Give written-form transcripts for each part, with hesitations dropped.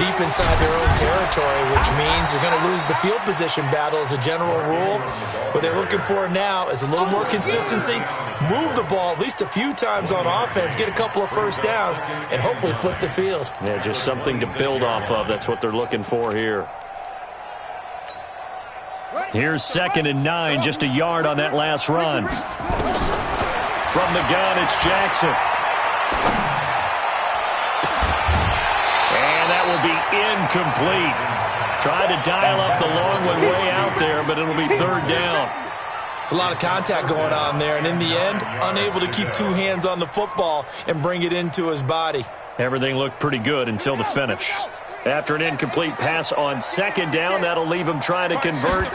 deep inside their own territory, which means you're going to lose the field position battle as a general rule. What they're looking for now is a little more consistency, move the ball at least a few times on offense, get a couple of first downs, and hopefully flip the field. Yeah, just something to build off of. That's what they're looking for here. Here's 2nd and 9, just a yard on that last run. From the gun, it's Jackson. And that will be incomplete. Tried to dial up the long one way out there, but it'll be 3rd down. It's a lot of contact going on there, and in the end, unable to keep 2 hands on the football and bring it into his body. Everything looked pretty good until the finish. After an incomplete pass on 2nd down, that'll leave him trying to convert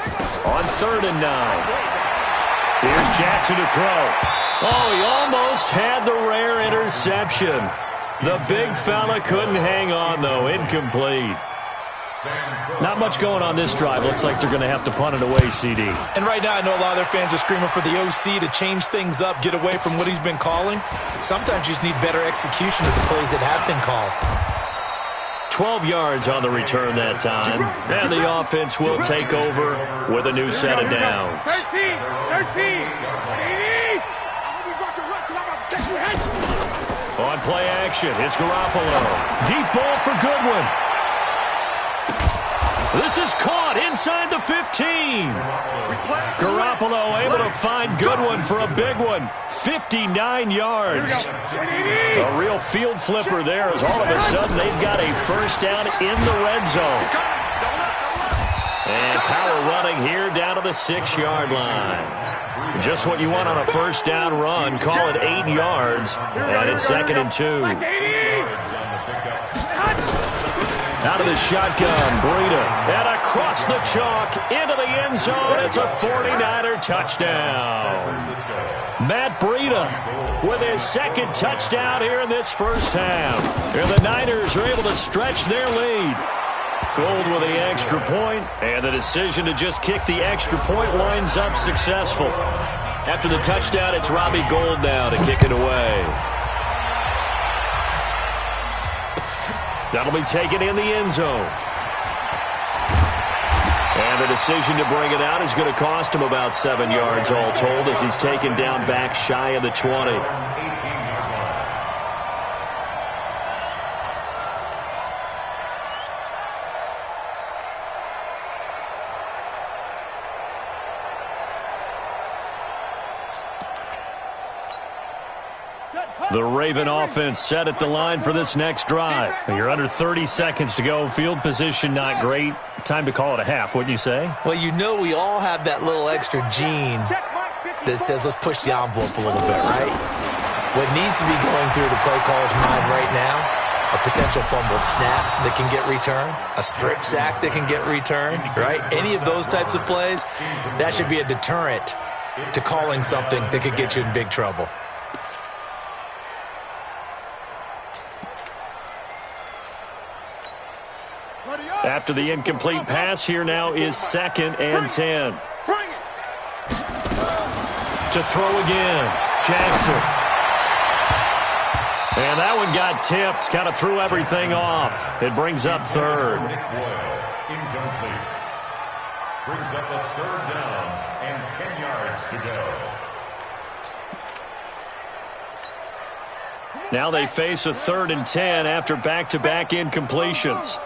on 3rd and 9. Here's Jackson to throw. Oh, he almost had the rare interception. The big fella couldn't hang on, though. Incomplete. Not much going on this drive. Looks like they're going to have to punt it away, CD. And right now, I know a lot of their fans are screaming for the OC to change things up, get away from what he's been calling. Sometimes you just need better execution of the plays that have been called. 12 yards on the return that time. And the offense will take over with a new set of downs. 13. On play action, it's Garoppolo. Deep ball for Goodwin. This is caught inside the 15. Garoppolo able to find Goodwin for a big one. 59 yards. A real field flipper there as all of a sudden they've got a first down in the red zone. And power running here down to the 6-yard line. Just what you want on a first down run. Call it 8 yards. And it's 2nd and 2. Out of the shotgun, Breida. And across the chalk into the end zone. It's a 49er touchdown. Matt Breida with his 2nd touchdown here in this first half. And the Niners are able to stretch their lead. Gold with the extra point, and the decision to just kick the extra point winds up successful. After the touchdown, it's Robbie Gould now to kick it away. That'll be taken in the end zone. And the decision to bring it out is going to cost him about 7 yards all told as he's taken down back shy of the 20. The Raven offense set at the line for this next drive. You're under 30 seconds to go. Field position not great. Time to call it a half, wouldn't you say? Well, you know we all have that little extra gene that says let's push the envelope a little bit, right? What needs to be going through the play caller's mind right now, a potential fumbled snap that can get returned, a strip sack that can get returned, right? Any of those types of plays, that should be a deterrent to calling something that could get you in big trouble. After the incomplete pass, here now is 2nd and 10. To throw again, Jackson. And that one got tipped, kind of threw everything off. It brings up 3rd. Incomplete. Brings up a 3rd down and 10 yards to go. Now they face a 3rd and 10 after back-to-back incompletions.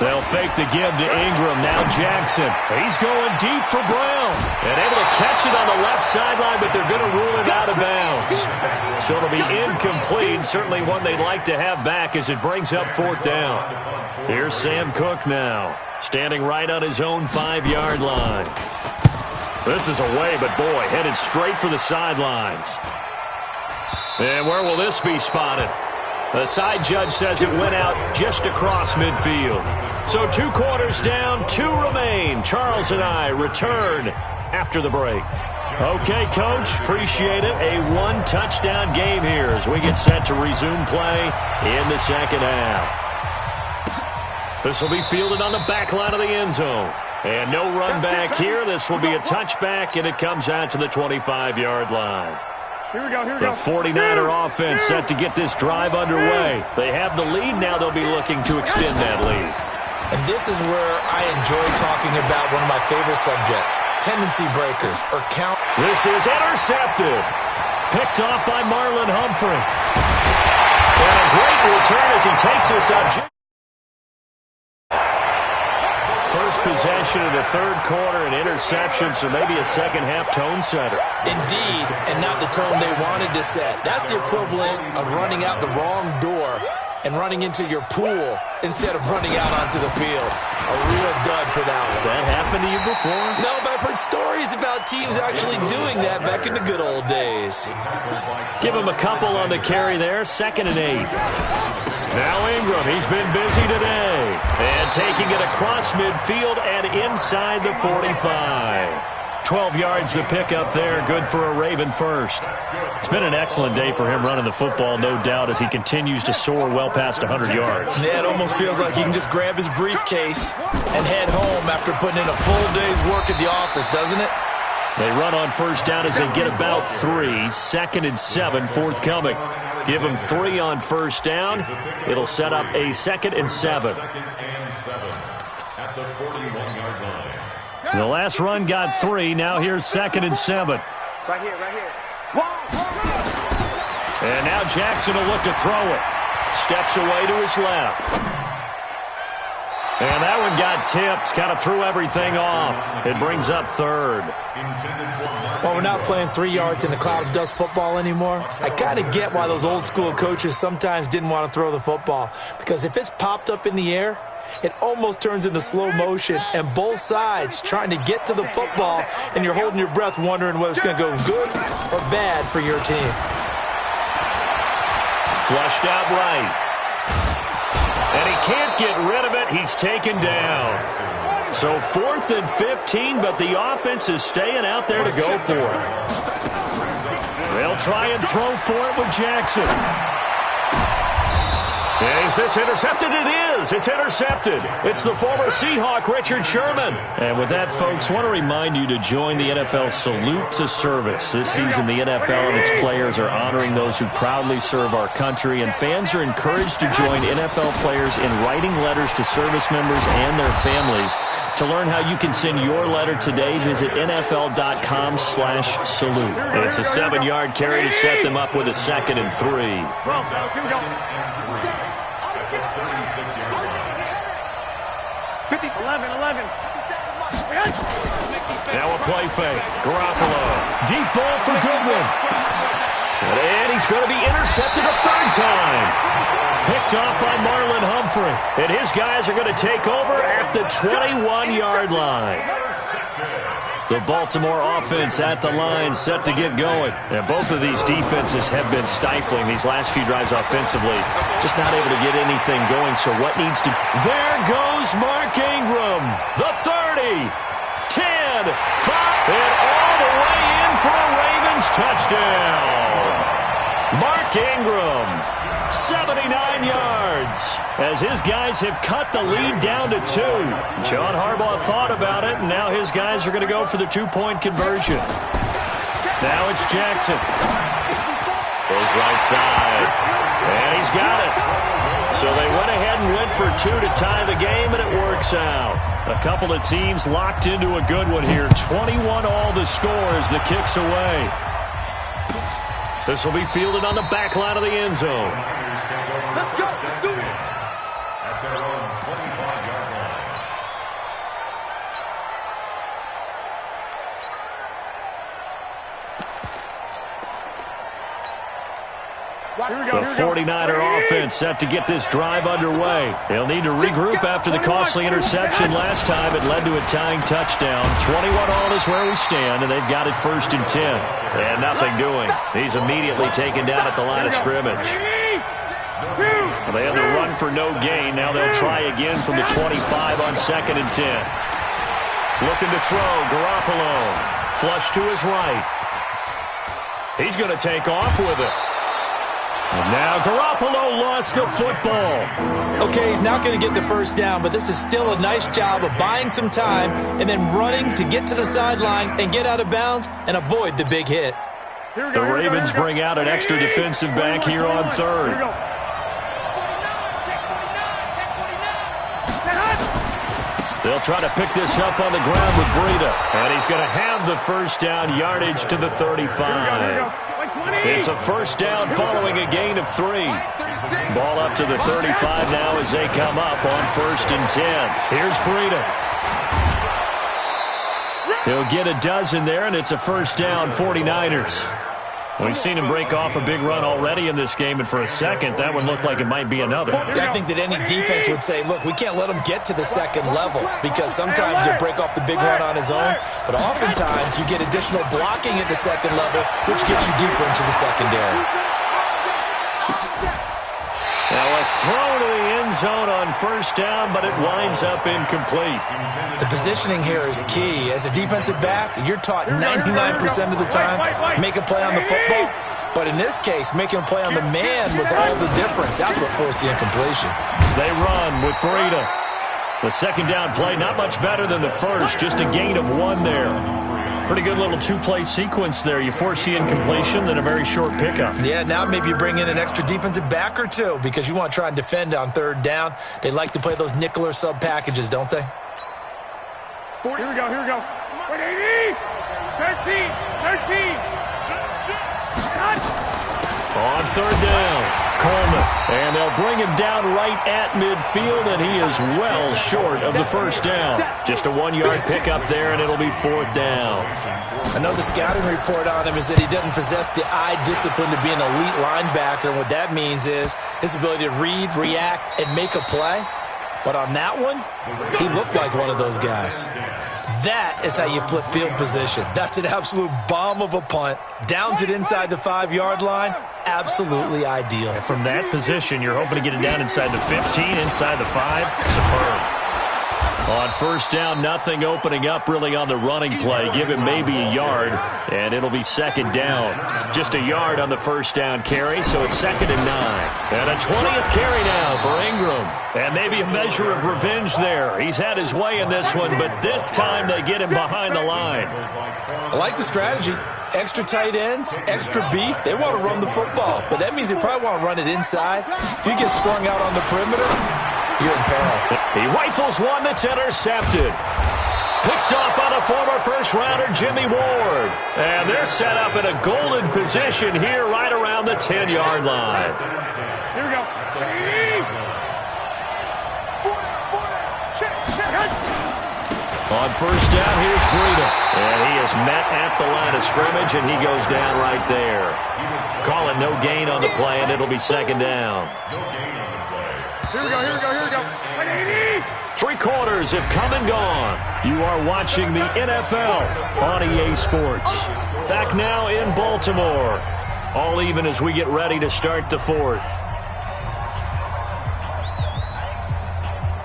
They'll fake the give to Ingram. Now Jackson. He's going deep for Brown. And able to catch it on the left sideline, but they're going to rule it out of bounds. So it'll be incomplete. Certainly one they'd like to have back as it brings up 4th down. Here's Sam Cook now, standing right on his own 5-yard line. This is away, but boy, headed straight for the sidelines. And where will this be spotted? The side judge says it went out just across midfield. So 2 quarters down, 2 remain. Charles and I return after the break. Okay, Coach, appreciate it. A 1-touchdown game here as we get set to resume play in the second half. This will be fielded on the back line of the end zone. And no run back here. This will be a touchback, and it comes out to the 25-yard line. The 49er offense set to get this drive underway. They have the lead. Now they'll be looking to extend that lead. And this is where I enjoy talking about one of my favorite subjects, tendency breakers or count. This is intercepted. Picked off by Marlon Humphrey. And a great return as he takes this up. First possession of the third quarter, an interception, so maybe a second-half tone setter. Indeed, and not the tone they wanted to set. That's the equivalent of running out the wrong door and running into your pool instead of running out onto the field. A real dud for that one. Has that happened to you before? No, but I've heard stories about teams actually doing that back in the good old days. Give him a couple on the carry there, 2nd and 8. Now Ingram, he's been busy today. And taking it across midfield and inside the 45. 12 yards the pickup there, good for a Raven first. It's been an excellent day for him running the football, no doubt, as he continues to soar well past 100 yards. Yeah, it almost feels like he can just grab his briefcase and head home after putting in a full day's work at the office, doesn't it? They run on first down as they get about 3. 2nd and 7 forthcoming. Give them 3 on first down. It'll set up a 2nd and 7. At the 41-yard line. The last run got 3. Now here's 2nd and 7. Right here. And now Jackson will look to throw it. Steps away to his left. And that one got tipped. Kind of threw everything off. It brings up 3rd. Well, we're not playing 3 yards in a cloud of dust football anymore. I kind of get why those old school coaches sometimes didn't want to throw the football. Because if it's popped up in the air, it almost turns into slow motion, and both sides trying to get to the football, and you're holding your breath wondering whether it's going to go good or bad for your team. Flushed out right. And he can't get rid of it. He's taken down. So 4th and 15, but the offense is staying out there to go for it. They'll try and throw for it with Jackson. And is this intercepted? It is. It's intercepted. It's the former Seahawk, Richard Sherman. And with that, folks, I want to remind you to join the NFL Salute to Service. This season, the NFL and its players are honoring those who proudly serve our country, and fans are encouraged to join NFL players in writing letters to service members and their families. To learn how you can send your letter today, visit NFL.com/salute. It's a 7-yard carry to set them up with a 2nd and 3. 11. Now a play fake. Garoppolo. Deep ball for Goodwin. And he's going to be intercepted a 3rd time. Picked off by Marlon Humphrey. And his guys are going to take over at the 21-yard line. The Baltimore offense at the line, set to get going. And both of these defenses have been stifling these last few drives offensively. Just not able to get anything going, so what needs to... There goes Mark Ingram. The 30, 10, 5, and all the way in for a Ravens touchdown. Mark Ingram, 79 yards, as his guys have cut the lead down to 2. John Harbaugh thought about it, and now his guys are going to go for the 2-point conversion. Now it's Jackson. Goes right side, and he's got it. So they went ahead and went for 2 to tie the game, and it works out. A couple of teams locked into a good one here. 21 all the score as the kick's away. This will be fielded on the back line of the end zone. Let's go. Let's do it. At their own 25-yard line. The 49er offense set to get this drive underway. They'll need to regroup after the costly interception last time. It led to a tying touchdown. 21 all is where we stand, and they've got it 1st and 10. And nothing doing. He's immediately taken down at the line of scrimmage. Well, they had the run for no gain. Now they'll try again from the 25 on 2nd and 10. Looking to throw. Garoppolo. Flush to his right. He's going to take off with it. And now Garoppolo lost the football. Okay, he's not going to get the first down, but this is still a nice job of buying some time and then running to get to the sideline and get out of bounds and avoid the big hit. The Ravens bring out an extra defensive back here on third. They'll try to pick this up on the ground with Breida. And he's going to have the first down, yardage to the 35. It's a first down following a gain of 3. Ball up to the 35 now as they come up on 1st and 10. Here's Breida. He'll get a dozen there, and it's a first down, 49ers. We've seen him break off a big run already in this game, and for a second, that one looked like it might be another. I think that any defense would say, look, we can't let him get to the second level, because sometimes he'll break off the big run on his own, but oftentimes you get additional blocking at the second level, which gets you deeper into the secondary. Now a throw to the end zone on first down, but it winds up incomplete. The positioning here is key. As a defensive back, you're taught 99% of the time, make a play on the football. But in this case, making a play on the man was all the difference. That's what forced the incompletion. They run with Breida. The second down play, not much better than the first, just a gain of 1 there. Pretty good little two-play sequence there. You force the incompletion, then a very short pickup. Yeah, now maybe you bring in an extra defensive back or two because you want to try and defend on third down. They like to play those nickel or sub packages, don't they? Here we go, here we go. 180! 13! On third down, Coleman. And they'll bring him down right at midfield, and he is well short of the first down. Just a 1-yard pickup there, and it'll be 4th down. Another scouting report on him is that he doesn't possess the eye discipline to be an elite linebacker, and what that means is his ability to read, react, and make a play. But on that one, he looked like one of those guys. That is how you flip field position. That's an absolute bomb of a punt. Downs it inside the 5-yard line. Absolutely ideal. And from that position, you're hoping to get it down inside the 15, inside the 5. Superb. On first down, nothing opening up really on the running play. Give him maybe a yard, and it'll be 2nd down. Just a yard on the first down carry, so it's 2nd and 9. And a 20th carry now for Ingram. And maybe a measure of revenge there. He's had his way in this one, but this time they get him behind the line. I like the strategy. Extra tight ends, extra beef. They want to run the football, but that means they probably want to run it inside. If you get strung out on the perimeter, you're in peril. He rifles one that's intercepted. Picked off on a former first-rounder, Jimmy Ward. And they're set up in a golden position here right around the 10-yard line. Here we go. On first down, here's Breida. And he is met at the line of scrimmage, and he goes down right there. Call it no gain on the play, and it'll be 2nd down. Here we go, here we go, here we go. 180! 3 quarters have come and gone. You are watching the NFL on EA Sports. Back now in Baltimore. All even as we get ready to start the 4th.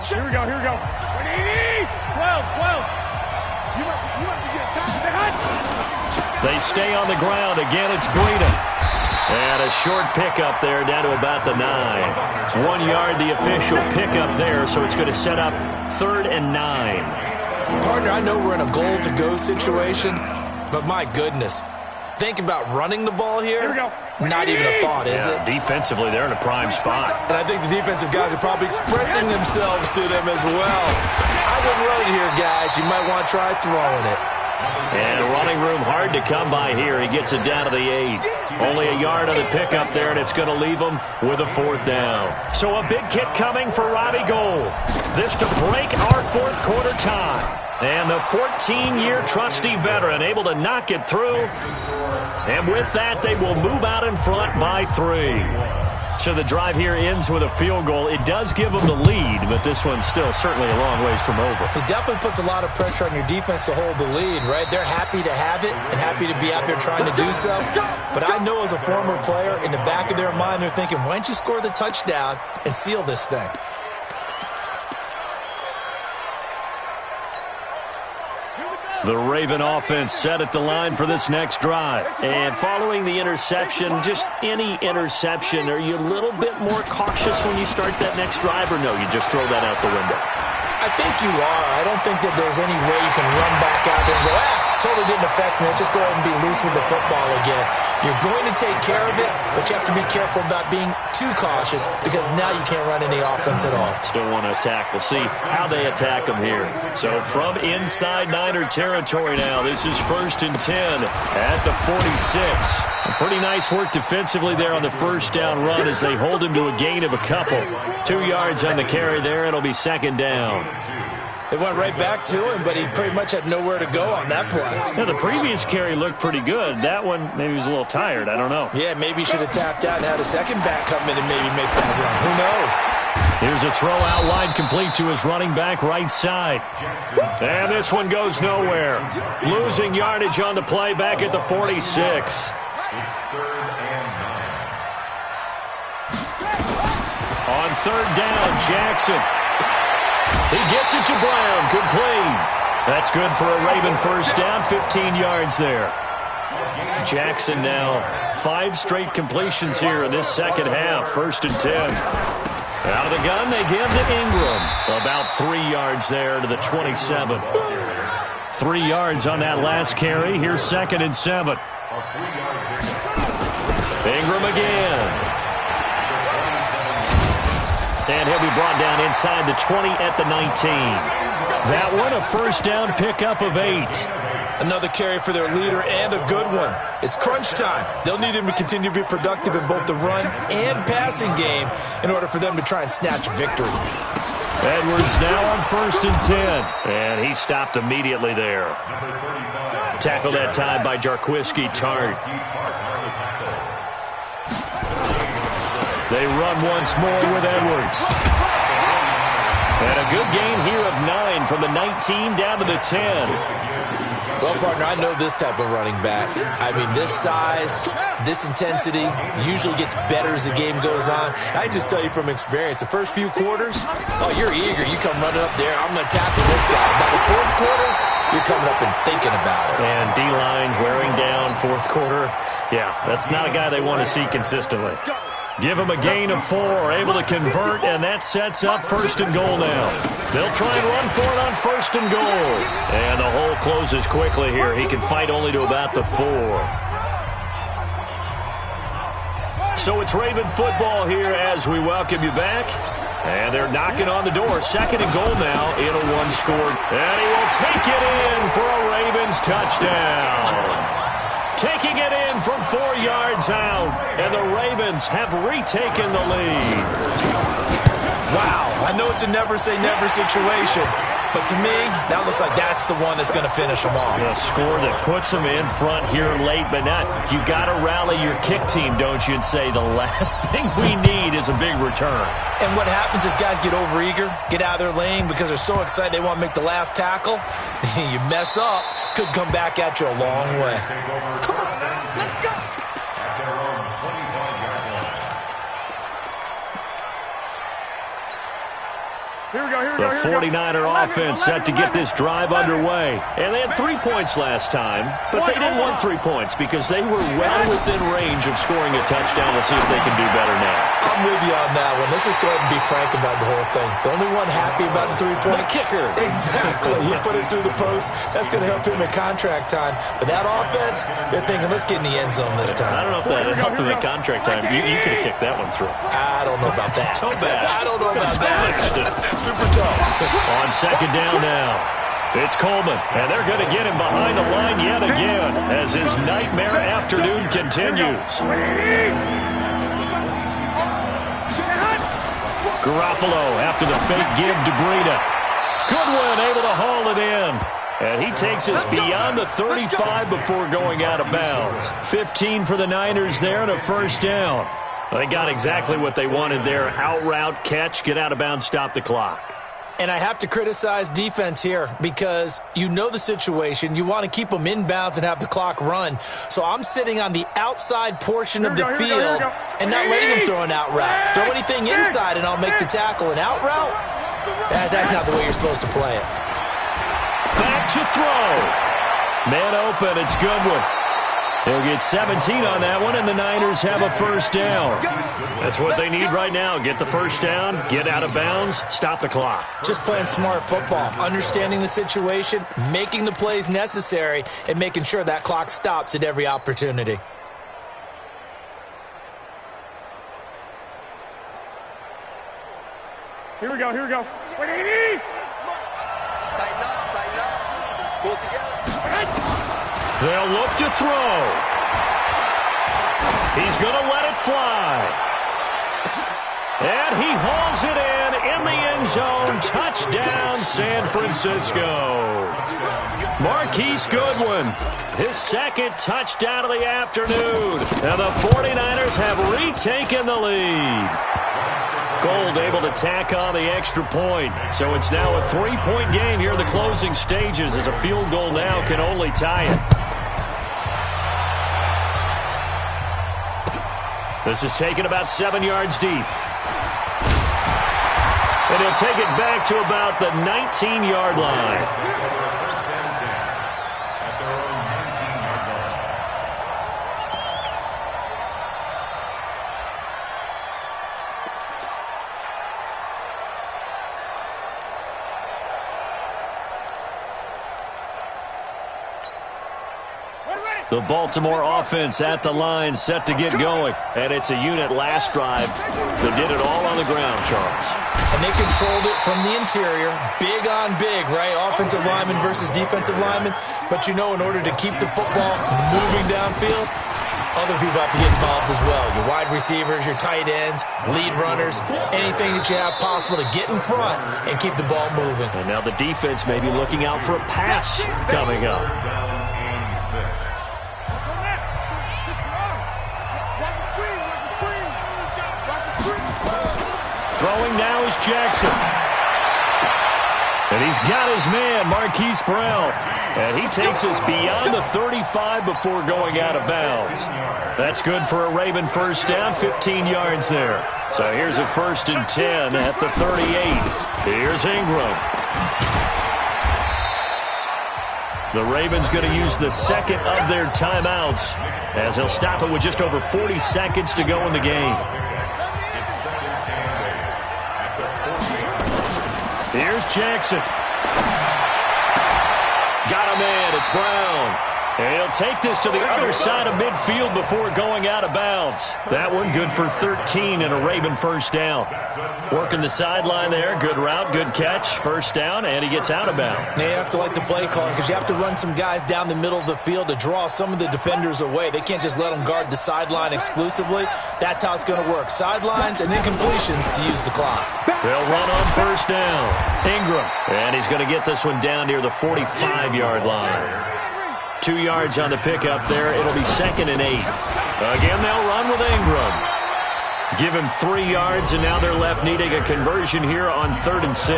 Here we go, here we go. 180! 12. You must be getting tired. They stay on the ground. Again, it's Breida. And a short pickup there down to about the 9. 1 yard, the official pickup there, so it's going to set up 3rd and 9. Partner, I know we're in a goal-to-go situation, but my goodness. Think about running the ball here. Here we go. Not even a thought, is it? Defensively, they're in a prime spot. And I think the defensive guys are probably expressing themselves to them as well. I wouldn't run it here, guys. You might want to try throwing it. And running room hard to come by here. He gets it down to the 8. Only a yard on the pickup there, and it's going to leave him with a 4th down. So a big kick coming for Robbie Gould. This to break our 4th quarter tie. And the 14-year trusty veteran able to knock it through. And with that, they will move out in front by 3. So the drive here ends with a field goal. It does give them the lead, but this one's still certainly a long ways from over. It definitely puts a lot of pressure on your defense to hold the lead, right? They're happy to have it and happy to be out there trying to do so. But I know as a former player, in the back of their mind, they're thinking, why don't you score the touchdown and seal this thing? The Raven offense set at the line for this next drive. And following the interception, just any interception, are you a little bit more cautious when you start that next drive, or no, you just throw that out the window? I think you are. I don't think that there's any way you can run back out there and go, totally didn't affect me. Let's just go ahead and be loose with the football again. You're going to take care of it, but you have to be careful about being too cautious because now you can't run any offense at all. Still want to attack. We'll see how they attack them here. So from inside Niner territory now, this is 1st and 10 at the 46. Pretty nice work defensively there on the first down run as they hold him to a gain of a couple. 2 yards on the carry there. It'll be 2nd down. They went right back to him, but he pretty much had nowhere to go on that play. Yeah, the previous carry looked pretty good. That one, maybe he was a little tired. I don't know. Yeah, maybe he should have tapped out and had a second back come in and maybe make that run. Who knows? Here's a throw out wide complete to his running back right side. And this one goes nowhere. Losing yardage on the play back at the 46. It's 3rd and 9. On 3rd down, Jackson. He gets it to Brown, complete. That's good for a Raven first down, 15 yards there. Jackson now 5 straight completions here in this second half, 1st and 10. Out of the gun, they give to Ingram. About 3 yards there to the 27. 3 yards on that last carry. Here's 2nd and 7. Ingram again. And he'll be brought down inside the 20 at the 19. That one, a first down pickup of 8. Another carry for their leader and a good one. It's crunch time. They'll need him to continue to be productive in both the run and passing game in order for them to try and snatch a victory. Edwards now on 1st and 10. And he stopped immediately there. Tackle that time by Jarquiski Tart. They run once more with Edwards. And a good gain here of 9 from the 19 down to the 10. Well, partner, I know this type of running back. I mean, this size, this intensity usually gets better as the game goes on. I just tell you from experience, the first few quarters, oh, you're eager. You come running up there. I'm going to tackle this guy. By the 4th quarter, you're coming up and thinking about it. And D-line wearing down 4th quarter. Yeah, that's not a guy they want to see consistently. Give him a gain of 4, able to convert, and that sets up 1st and goal now. They'll try and run for it on 1st and goal. And the hole closes quickly here. He can fight only to about the 4. So it's Raven football here as we welcome you back. And they're knocking on the door. 2nd and goal now in a 1-score. And he will take it in for a Ravens touchdown. Taking it in from 4 yards out, and the Ravens have retaken the lead. Wow, I know it's a never-say-never situation, but to me, that looks like that's the one that's going to finish them off. A score that puts them in front here late, but not. You got to rally your kick team, don't you, and say the last thing we need is a big return. And what happens is guys get overeager, get out of their lane because they're so excited they want to make the last tackle. You mess up, could come back at you a long way. Come on, let's go. At their own 25-yard line. Here we go, here we The go. 49er offense set to get this drive underway. And they had 3 points last time, but they didn't want 3 points because they were well within range of scoring a touchdown. We'll see if they can do better now. I'm with you on that one. Let's just go ahead and be frank about the whole thing. The only one happy about the 3-point kicker. Exactly. He put it through the post. That's going to help him at contract time. But that offense, they're thinking, let's get in the end zone this time. I don't know if that helped him at contract time. You could have kicked that one through. I don't know about that. Toe bash. I don't know about that. Super tough. On 2nd down now. It's Coleman, and they're going to get him behind the line yet again as his nightmare afternoon continues. Garoppolo after the fake give to Breida. Goodwin able to haul it in. And he takes us beyond the 35 before going out of bounds. 15 for the Niners there and a first down. They got exactly what they wanted there. Out route, catch, get out of bounds, stop the clock. And I have to criticize defense here because you know the situation. You want to keep them inbounds and have the clock run. So I'm sitting on the outside portion of the field and not letting them throw an out route. Throw anything inside and I'll make the tackle. An out route? That's not the way you're supposed to play it. Back to throw. Man open, it's Goodwin. He'll get 17 on that one, and the Niners have a first down. That's what they need right now. Get the first down, get out of bounds, stop the clock. Just playing smart football, understanding the situation, making the plays necessary, and making sure that clock stops at every opportunity. Here we go. 180. Tighten up. Pull together. They'll look to throw. He's going to let it fly. And he hauls it in the end zone. Touchdown, San Francisco. Marquise Goodwin, his second touchdown of the afternoon. And the 49ers have retaken the lead. Gold able to tack on the extra point. So it's now a 3-point game here in the closing stages, as a field goal now can only tie it. This is taken about 7 yards deep. And he'll take it back to about the 19-yard line. The Baltimore offense at the line, set to get going. And it's a unit last drive that did it all on the ground, Charles. And they controlled it from the interior, big on big, right? Offensive lineman versus defensive lineman. But you know, in order to keep the football moving downfield, other people have to get involved as well. Your wide receivers, your tight ends, lead runners, anything that you have possible to get in front and keep the ball moving. And now the defense may be looking out for a pass coming up. Throwing now is Jackson. And he's got his man, Marquise Brown. And he takes us beyond the 35 before going out of bounds. That's good for a Raven first down, 15 yards there. So here's a 1st and 10 at the 38. Here's Ingram. The Ravens going to use the second of their timeouts, as they'll stop it with just over 40 seconds to go in the game. Here's Jackson. Got a man. It's Brown. And he'll take this to the other side of midfield before going out of bounds. That one good for 13 and a Raven first down. Working the sideline there. Good route, good catch. First down, and he gets out of bounds. You have to like the play calling, because you have to run some guys down the middle of the field to draw some of the defenders away. They can't just let them guard the sideline exclusively. That's how it's going to work. Sidelines and incompletions to use the clock. They'll run on first down. Ingram. And he's going to get this one down near the 45-yard line. 2 yards on the pickup there. It'll be 2nd and 8. Again, they'll run with Ingram. Give him 3 yards, and now they're left needing a conversion here on 3rd and 6.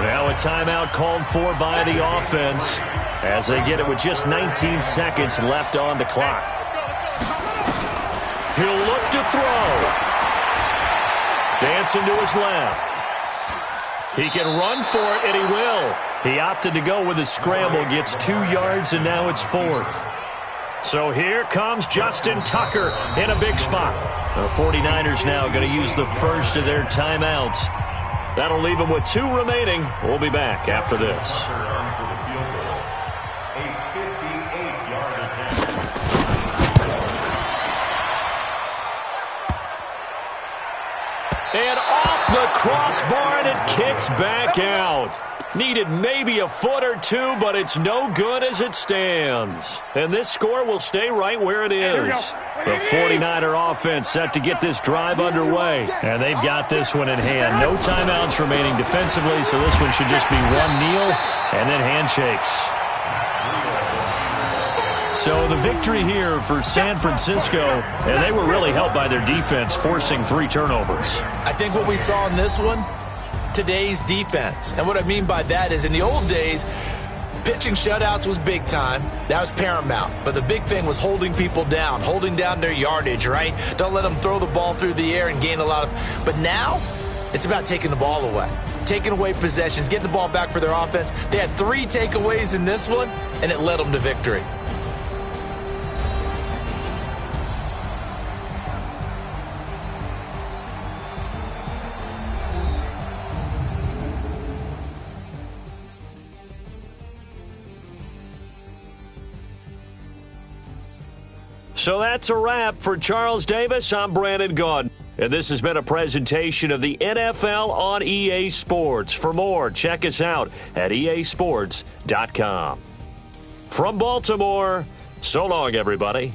Now a timeout called for by the offense as they get it with just 19 seconds left on the clock. He'll look to throw. Dancing to his left. He can run for it, and he will. He opted to go with a scramble, gets 2 yards, and now it's 4th. So here comes Justin Tucker in a big spot. The 49ers now going to use the first of their timeouts. That'll leave them with 2 remaining. We'll be back after this. And off the crossbar, and it kicks back out. Needed maybe a foot or two, but it's no good as it stands. And this score will stay right where it is. The 49er offense set to get this drive underway. And they've got this one in hand. No timeouts remaining defensively, so this one should just be one kneel and then handshakes. So the victory here for San Francisco, and they were really helped by their defense, forcing 3 turnovers. I think what we saw in this one, today's defense. And what I mean by that is, in the old days, pitching shutouts was big time. That was paramount. But the big thing was holding people down, holding down their yardage, right? Don't let them throw the ball through the air and gain a lot of... But now, it's about taking the ball away. Taking away possessions, getting the ball back for their offense. They had 3 takeaways in this one, and it led them to victory. So that's a wrap. For Charles Davis, I'm Brandon Gaudin. And this has been a presentation of the NFL on EA Sports. For more, check us out at easports.com. From Baltimore, so long, everybody.